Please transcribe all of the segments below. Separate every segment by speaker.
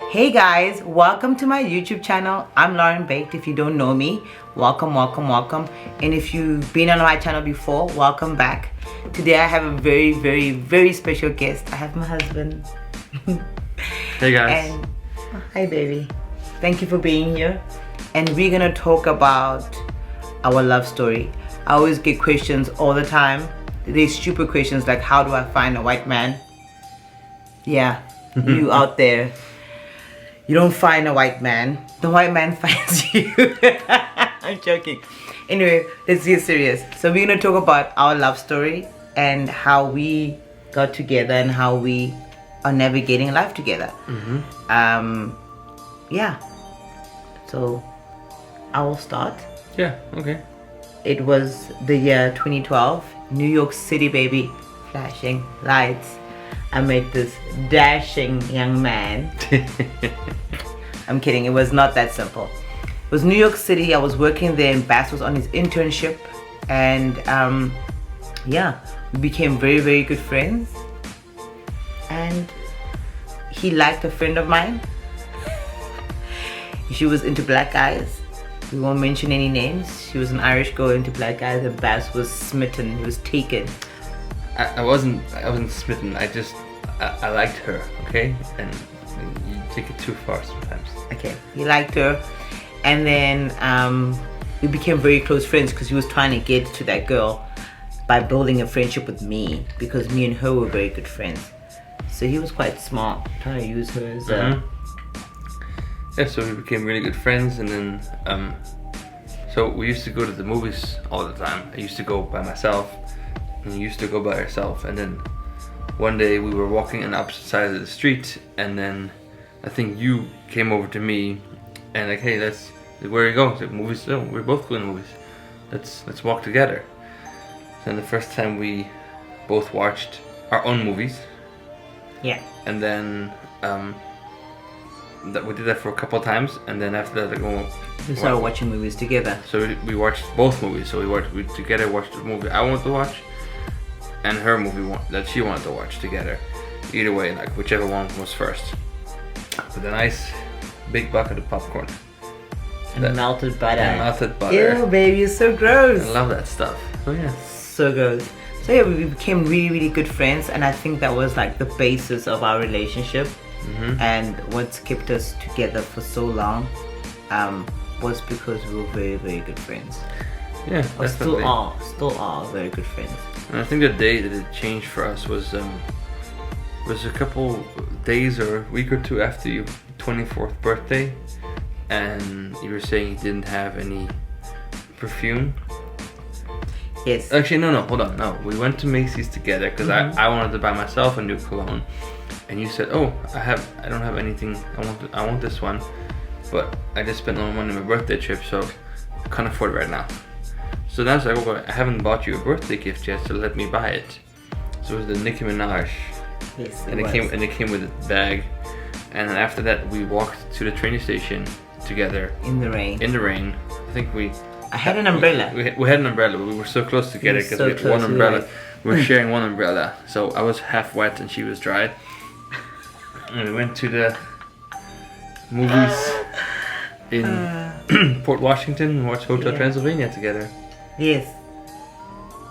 Speaker 1: Hey guys, welcome to my YouTube channel. I'm Lauren Baked. If you don't know me, welcome. And if you've been on my channel before, welcome back. Today I have a very special guest. I have my husband.
Speaker 2: Hey guys.
Speaker 1: And hi baby. Thank you for being here. And we're gonna talk about our love story. I always get questions all the time. These stupid questions like, how do I find a white man? Yeah, you out there. You don't find a white man. The white man finds you. I'm joking. Anyway, let's get serious. So we're gonna talk about our love story and how we got together and how we are navigating life together. Yeah. So I will start.
Speaker 2: Yeah, okay.
Speaker 1: It was the year 2012. New York City, baby. Flashing lights. I met this dashing young man. I'm kidding, it was not that simple. It was New York City. I was working there and Bass was on his internship. And yeah, we became very good friends. And he liked a friend of mine. She was into black guys. We won't mention any names. She was an Irish girl into black guys and Bass was smitten. He was taken.
Speaker 2: I wasn't smitten. I liked her, okay? And you take it too far sometimes.
Speaker 1: Okay, he liked her. And then we became very close friends because he was trying to get to that girl by building a friendship with me because me and her were very good friends. So he was quite smart, trying to use her as a...
Speaker 2: Yeah, so we became really good friends, and then so we used to go to the movies all the time. I used to go by myself, and he used to go by herself. And then one day we were walking on the opposite side of the street, and then I think you came over to me and like, hey, where are you going? Like, movies? No, we're both going to movies. Let's walk together. Then the first time we both watched our own movies.
Speaker 1: Yeah.
Speaker 2: And then that we did that for a couple of times, and then after that,
Speaker 1: we started watching movies together.
Speaker 2: So we watched both movies. So we together watched the movie I wanted to watch, and her movie that she wanted to watch together. Either way, like whichever one was first. With a nice big bucket of popcorn.
Speaker 1: And melted butter.
Speaker 2: And melted butter.
Speaker 1: Ew, baby, it's so gross.
Speaker 2: I love that stuff. Oh yeah.
Speaker 1: So gross. So yeah, we became really good friends, and I think that was like the basis of our relationship. And what's kept us together for so long was because we were very good friends.
Speaker 2: Yeah,
Speaker 1: Or
Speaker 2: definitely.
Speaker 1: still are very good friends.
Speaker 2: And I think the day that it changed for us was a couple days or a week or two after your 24th birthday, and you were saying you didn't have any perfume.
Speaker 1: Yes.
Speaker 2: Actually, no, hold on. No, we went to Macy's together because I wanted to buy myself a new cologne, and you said, "Oh, I don't have anything. I want this one, but I just spent all my money on my birthday trip, so I can't afford it right now." So then I was like, "Oh, I haven't bought you a birthday gift yet, so let me buy it." So it was the Nicki Minaj.
Speaker 1: Yes.
Speaker 2: And it came with a bag, and then after that we walked to the train station together
Speaker 1: in the rain.
Speaker 2: I think
Speaker 1: I had an umbrella.
Speaker 2: we had an umbrella, but we were so close together because we had one umbrella. We were sharing one umbrella, so I was half wet and she was dry. And we went to the movies in Port Washington and watched Hotel Transylvania together.
Speaker 1: Yes,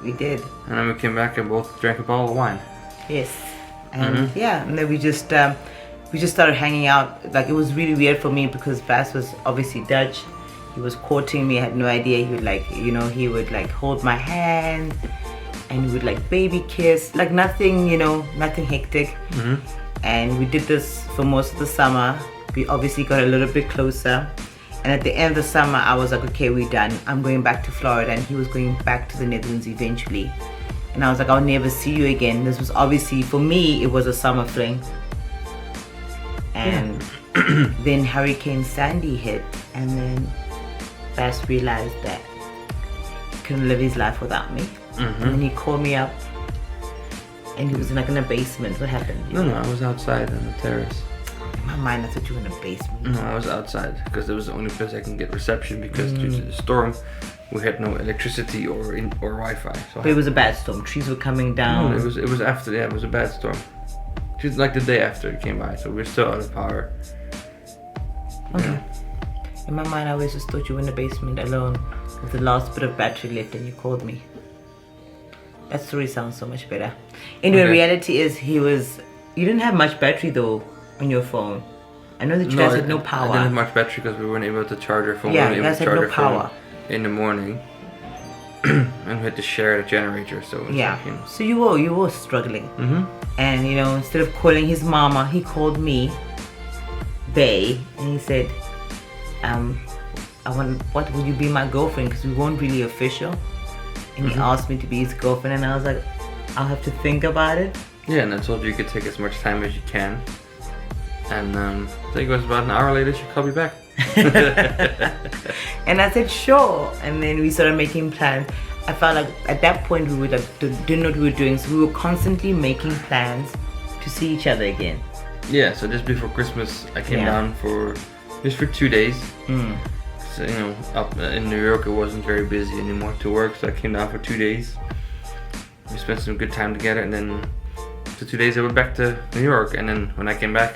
Speaker 1: we did.
Speaker 2: And then we came back and both drank a bottle of wine.
Speaker 1: Yes. And yeah, and then we just started hanging out. Like, it was really weird for me because Bass was obviously Dutch. He was courting me. I had no idea. He would he would like hold my hand and he would like baby kiss, like nothing, nothing hectic. And we did this for most of the summer. We obviously got a little bit closer. And at the end of the summer, I was like, okay, we're done. I'm going back to Florida, and he was going back to the Netherlands eventually. And I was like, I'll never see you again. This was obviously, for me, it was a summer fling. And then Hurricane Sandy hit, and then Bass realized that he couldn't live his life without me. And then he called me up, and he was like in a basement. What happened?
Speaker 2: No, I was outside on the terrace.
Speaker 1: In my mind, I thought you were in a basement.
Speaker 2: No, I was outside because it was the only place I can get reception because due to the storm, we had no electricity or Wi-Fi. So
Speaker 1: But it was a bad storm. Trees were coming down.
Speaker 2: No, it was after. Yeah, it was a bad storm. Just like the day after it came by, so we're still out of power.
Speaker 1: Okay. In my mind, I always just thought you were in the basement alone with the last bit of battery left, and you called me. That story sounds so much better. Anyway,
Speaker 2: Okay.
Speaker 1: reality is you didn't have much battery though on your phone. I know that you guys had no
Speaker 2: I
Speaker 1: power.
Speaker 2: didn't have much battery because we weren't able to charge our phone.
Speaker 1: Yeah,
Speaker 2: we
Speaker 1: you
Speaker 2: weren't
Speaker 1: guys
Speaker 2: able
Speaker 1: had
Speaker 2: to
Speaker 1: no
Speaker 2: charge our
Speaker 1: power.
Speaker 2: phone in the morning. And we had to share the generator, so it was
Speaker 1: Yeah.
Speaker 2: like, you know.
Speaker 1: So you were struggling.
Speaker 2: Mm-hmm.
Speaker 1: And instead of calling his mama, he called me, Bay, and he said, what would you be my girlfriend? Because we weren't really official. And he asked me to be his girlfriend, and I was like, I'll have to think about it.
Speaker 2: Yeah, and I told you could take as much time as you can. And I think it was about an hour later she called me back.
Speaker 1: And I said, sure. And then we started making plans. I felt like at that point we didn't know what we were doing, so we were constantly making plans to see each other again.
Speaker 2: Yeah, so just before Christmas I came
Speaker 1: Yeah.
Speaker 2: down for 2 days. So, up in New York it wasn't very busy anymore to work, so I came down for 2 days. We spent some good time together, and then for 2 days I went back to New York. And then when I came back,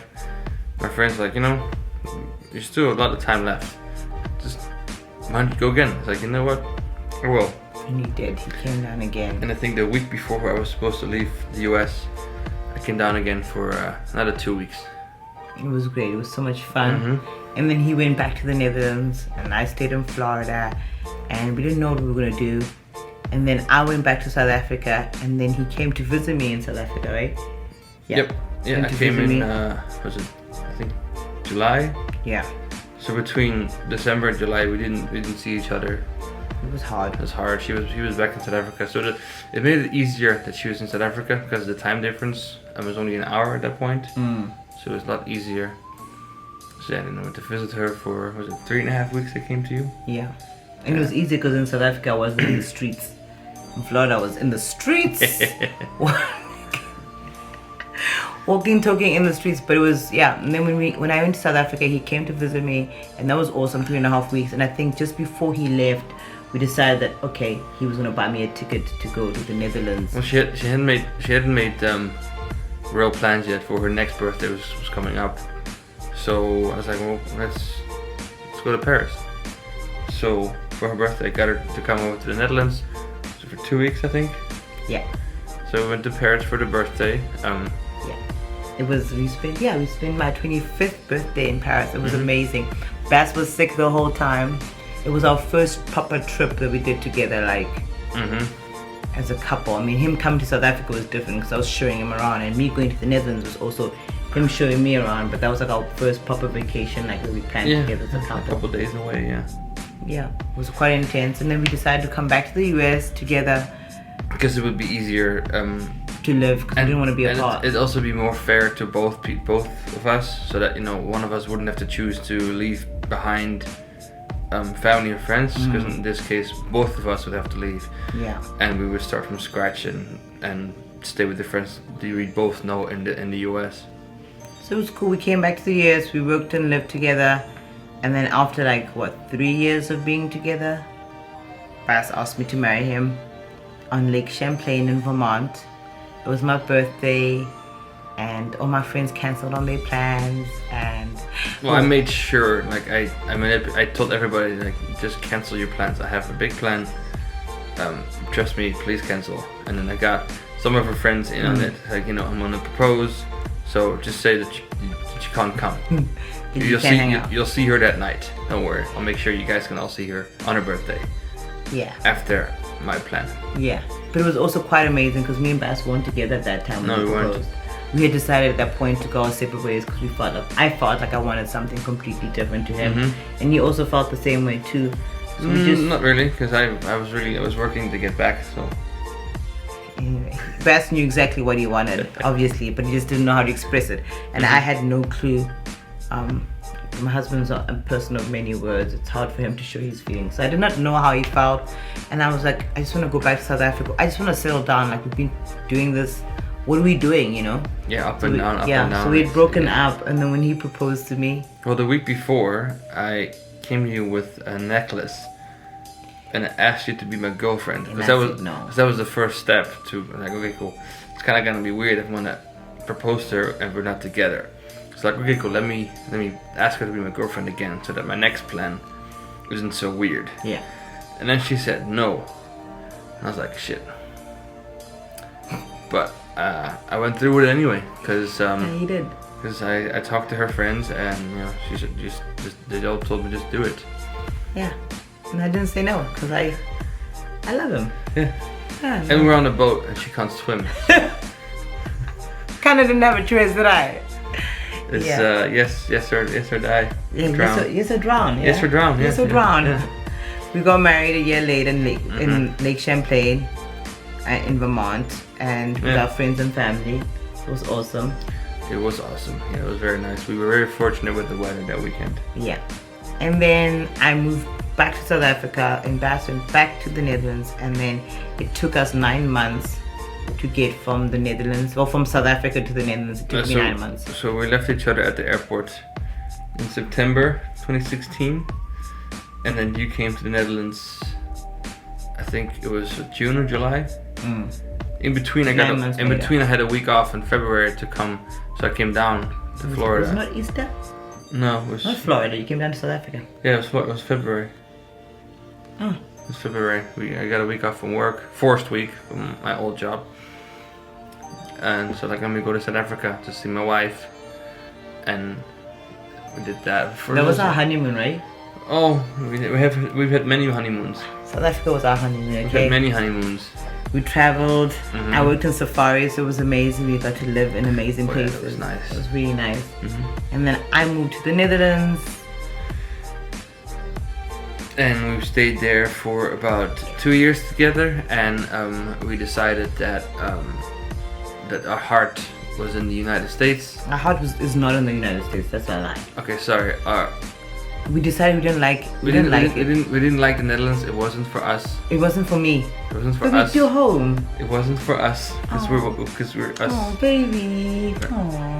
Speaker 2: my friends were like, there's still a lot of time left. Just why don't you go again? It's like, you know what? I will.
Speaker 1: And he did. He came down again.
Speaker 2: And I think the week before I was supposed to leave the US, I came down again for another 2 weeks.
Speaker 1: It was great. It was so much fun.
Speaker 2: Mm-hmm.
Speaker 1: And then he went back to the Netherlands, and I stayed in Florida, and we didn't know what we were gonna do. And then I went back to South Africa, and then he came to visit me in South Africa, right? Yeah.
Speaker 2: Yep. Yeah, I
Speaker 1: to
Speaker 2: came
Speaker 1: visit
Speaker 2: in,
Speaker 1: me.
Speaker 2: was it, I think, July?
Speaker 1: Yeah.
Speaker 2: So between December and July, we didn't see each other.
Speaker 1: It was hard.
Speaker 2: It was hard. He was back in South Africa, so it made it easier that she was in South Africa because of the time difference. It was only an hour at that point, so it was a lot easier. So yeah, then I went to visit her for 3.5 weeks. I came to you.
Speaker 1: Yeah. And it was easy because in South Africa I wasn't in the streets. In Florida I was in the streets. Walking, talking in the streets. But it was, yeah. And then when I went to South Africa, he came to visit me, and that was awesome, 3.5 weeks. And I think just before he left, we decided that, okay, he was going to buy me a ticket to go to the Netherlands.
Speaker 2: Well, she hadn't made real plans yet for her next birthday was coming up. So I was like, well, let's go to Paris. So for her birthday, I got her to come over to the Netherlands for 2 weeks, I think.
Speaker 1: Yeah.
Speaker 2: So we went to Paris for the birthday.
Speaker 1: Yeah. We spent my 25th birthday in Paris. It was amazing. Bass was sick the whole time. It was our first proper trip that we did together, like as a couple. I mean, him coming to South Africa was different because I was showing him around, and me going to the Netherlands was also him showing me around. But that was like our first proper vacation, like that we planned together as a
Speaker 2: a
Speaker 1: couple.
Speaker 2: couple days away, yeah.
Speaker 1: Yeah, it was quite intense. And then we decided to come back to the US together
Speaker 2: Because it would be easier.
Speaker 1: to live because we didn't want to be
Speaker 2: and
Speaker 1: apart.
Speaker 2: it'd also be more fair to both of us, so that one of us wouldn't have to choose to leave behind family or friends. Because in this case, both of us would have to leave,
Speaker 1: Yeah.
Speaker 2: and we would start from scratch and stay with the friends that we both know in the US.
Speaker 1: So it was cool. We came back to the US, we worked and lived together, and then after 3 years of being together, Bass asked me to marry him on Lake Champlain in Vermont. It was my birthday, and all my friends cancelled on their plans, and
Speaker 2: Well, I made sure, I told everybody, just cancel your plans. I have a big plan. Trust me, please cancel. And then I got some of her friends in on it. I'm gonna propose, so just say that you can't come. You'll see her that night. Don't worry. I'll make sure you guys can all see her on her birthday
Speaker 1: Yeah.
Speaker 2: after my plan.
Speaker 1: Yeah. But it was also quite amazing because me and Bass weren't together at that time.
Speaker 2: No, we weren't.
Speaker 1: proposed. We had decided at that point to go our separate ways because I felt like I wanted something completely different to him, and he also felt the same way too. So we just
Speaker 2: Not really, because I was working to get back. So
Speaker 1: anyway, Bass knew exactly what he wanted, obviously, but he just didn't know how to express it, and I had no clue. My husband's a person of many words. It's hard for him to show his feelings. So I did not know how he felt, and I was like, I just want to go back to South Africa. I just want to settle down. Like, we've been doing this. What are we doing?
Speaker 2: yeah, up and down.
Speaker 1: So we had broken up, and then when he proposed to me,
Speaker 2: Well, the week before, I came to you with a necklace, and I asked you to be my girlfriend.
Speaker 1: And
Speaker 2: Because
Speaker 1: I said no.
Speaker 2: that was the first step to okay, cool. It's kind of gonna be weird if I'm gonna propose to her and we're not together. It's like, okay, cool. Let me ask her to be my girlfriend again, so that my next plan isn't so weird.
Speaker 1: Yeah.
Speaker 2: And then she said no. And I was like, shit. But I went through with it anyway, because
Speaker 1: Yeah, he did.
Speaker 2: Because I talked to her friends, and you know, she said just they all told me just do it.
Speaker 1: Yeah. And I didn't say no because I love him.
Speaker 2: Yeah.
Speaker 1: Yeah,
Speaker 2: And we're on a boat, and she can't swim.
Speaker 1: Kind of didn't have a choice, did I?
Speaker 2: It's
Speaker 1: Yeah.
Speaker 2: yes or die.
Speaker 1: Yeah,
Speaker 2: Drown.
Speaker 1: yes or drown. Yeah.
Speaker 2: Yes or drown.
Speaker 1: Yes
Speaker 2: yeah,
Speaker 1: or drown.
Speaker 2: Yeah.
Speaker 1: We got married a year later in Lake Champlain, in Vermont, and with
Speaker 2: Yeah.
Speaker 1: our friends and family. It was awesome.
Speaker 2: It was awesome. Yeah, it was very nice. We were very fortunate with the weather that weekend.
Speaker 1: Yeah. And then I moved back to South Africa and went back to the Netherlands, and then it took us 9 months to get from the Netherlands, or from South Africa to the Netherlands. It took me 9 months.
Speaker 2: So we left each other at the airport in September 2016, and then you came to the Netherlands. I think it was June or July.
Speaker 1: Mm.
Speaker 2: In between,
Speaker 1: 9 months
Speaker 2: I
Speaker 1: later.
Speaker 2: had a week off in February to come, so I came down to Florida.
Speaker 1: Was it not Easter?
Speaker 2: No, it was
Speaker 1: Not Florida. You came down to South Africa.
Speaker 2: yeah, it was February.
Speaker 1: Oh.
Speaker 2: It was February. I got a week off from work, forced week from my old job, and so like let me go to South Africa to see my wife, and we did that.
Speaker 1: That was our honeymoon, right?
Speaker 2: Oh, we've had many honeymoons.
Speaker 1: South Africa was our honeymoon.
Speaker 2: We've
Speaker 1: Okay.
Speaker 2: had many honeymoons.
Speaker 1: We traveled.
Speaker 2: Mhm.
Speaker 1: I worked in safaris. So it was amazing. We got to live in amazing
Speaker 2: Oh, yeah,
Speaker 1: places.
Speaker 2: it was nice.
Speaker 1: It was really nice.
Speaker 2: Mhm.
Speaker 1: And then I moved to the Netherlands.
Speaker 2: And we stayed there for about 2 years together, and we decided that that our heart was in the United States.
Speaker 1: Our heart is not in the United States. That's a lie.
Speaker 2: Okay, sorry.
Speaker 1: We decided we didn't like.
Speaker 2: We didn't like the Netherlands. It wasn't for us.
Speaker 1: It wasn't for me.
Speaker 2: It wasn't for
Speaker 1: But we're
Speaker 2: us.
Speaker 1: still home.
Speaker 2: It wasn't for us because
Speaker 1: Oh.
Speaker 2: we're us.
Speaker 1: Oh, baby. Oh.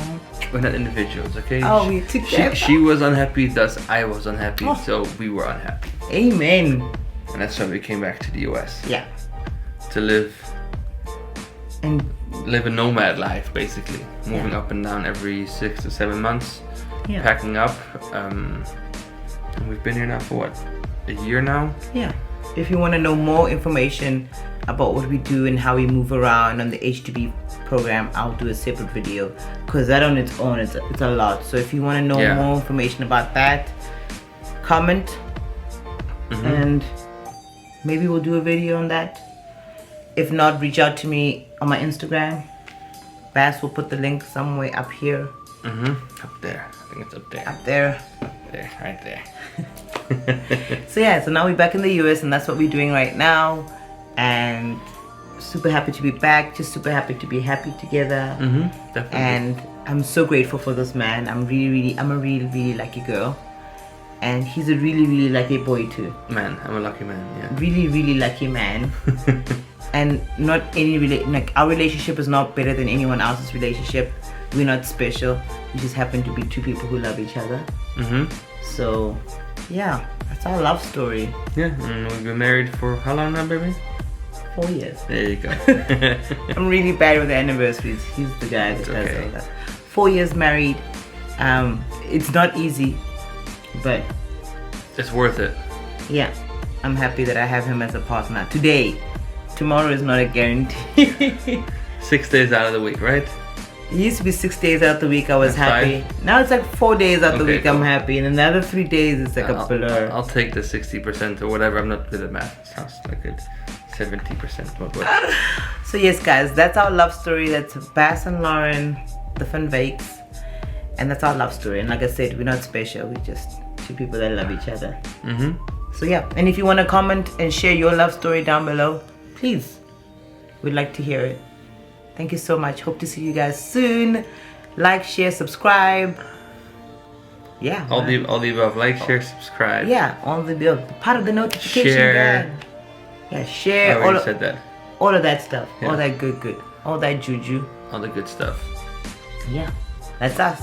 Speaker 2: We're not individuals, okay?
Speaker 1: Oh, we're together.
Speaker 2: She was unhappy, thus I was unhappy,
Speaker 1: Oh.
Speaker 2: so we were unhappy,
Speaker 1: Amen.
Speaker 2: and that's why we came back to the U.S.
Speaker 1: Yeah.
Speaker 2: to live
Speaker 1: And
Speaker 2: a nomad life, basically, moving
Speaker 1: Yeah.
Speaker 2: up and down every 6 to 7 months,
Speaker 1: yeah.
Speaker 2: packing up. And we've been here now for what, a year now?
Speaker 1: Yeah. If you want to know more information about what we do and how we move around on the HTB program, I'll do a separate video because that on its own it's a lot. So if you want to know
Speaker 2: Yeah.
Speaker 1: more information about that, comment and maybe we'll do a video on that. If not, reach out to me on my Instagram. Bass will put the link somewhere up here,
Speaker 2: Up there. I think it's up there.
Speaker 1: up there.
Speaker 2: There, right there.
Speaker 1: So yeah, so now we're back in the US and that's what we're doing right now. And super happy to be back, just super happy to be happy together.
Speaker 2: Definitely.
Speaker 1: And I'm so grateful for this man. I'm a really lucky girl. And he's a really lucky boy too.
Speaker 2: Man, I'm a lucky man, yeah.
Speaker 1: Really lucky man. And not any like our relationship is not better than anyone else's relationship. We're not special. We just happen to be two people who love each other. So yeah, that's our love story.
Speaker 2: Yeah, and we've been married for how long now, baby?
Speaker 1: 4 years.
Speaker 2: There you go.
Speaker 1: I'm really bad with the anniversaries. He's the guy that
Speaker 2: It's
Speaker 1: does
Speaker 2: okay.
Speaker 1: all that. 4 years married. It's not easy, but
Speaker 2: It's worth it.
Speaker 1: yeah, I'm happy that I have him as a partner today. Tomorrow is not a guarantee.
Speaker 2: 6 days out of the week, right?
Speaker 1: It used to be 6 days out the week I was
Speaker 2: That's
Speaker 1: happy. Now it's like 4 days out the
Speaker 2: Okay,
Speaker 1: week I'm
Speaker 2: cool.
Speaker 1: happy, and another 3 days it's like a blur.
Speaker 2: I'll take the 60% or whatever. I'm not good at math. It sounds like it. 70%. What?
Speaker 1: So yes, guys, that's our love story. That's Bass and Lauren, the Van Vakes, and that's our love story. And like I said, we're not special. We're just two people that love each other. So yeah, and if you want to comment and share your love story down below, please, we'd like to hear it. Thank you so much. Hope to see you guys soon. Like, share, subscribe. Yeah.
Speaker 2: All the above. Like, share, subscribe.
Speaker 1: Yeah, all the part of the notification
Speaker 2: Share.
Speaker 1: bell. Yeah,
Speaker 2: I
Speaker 1: share
Speaker 2: already said that.
Speaker 1: all of that stuff.
Speaker 2: Yeah.
Speaker 1: All that good. All that juju.
Speaker 2: All the good stuff.
Speaker 1: Yeah. That's us.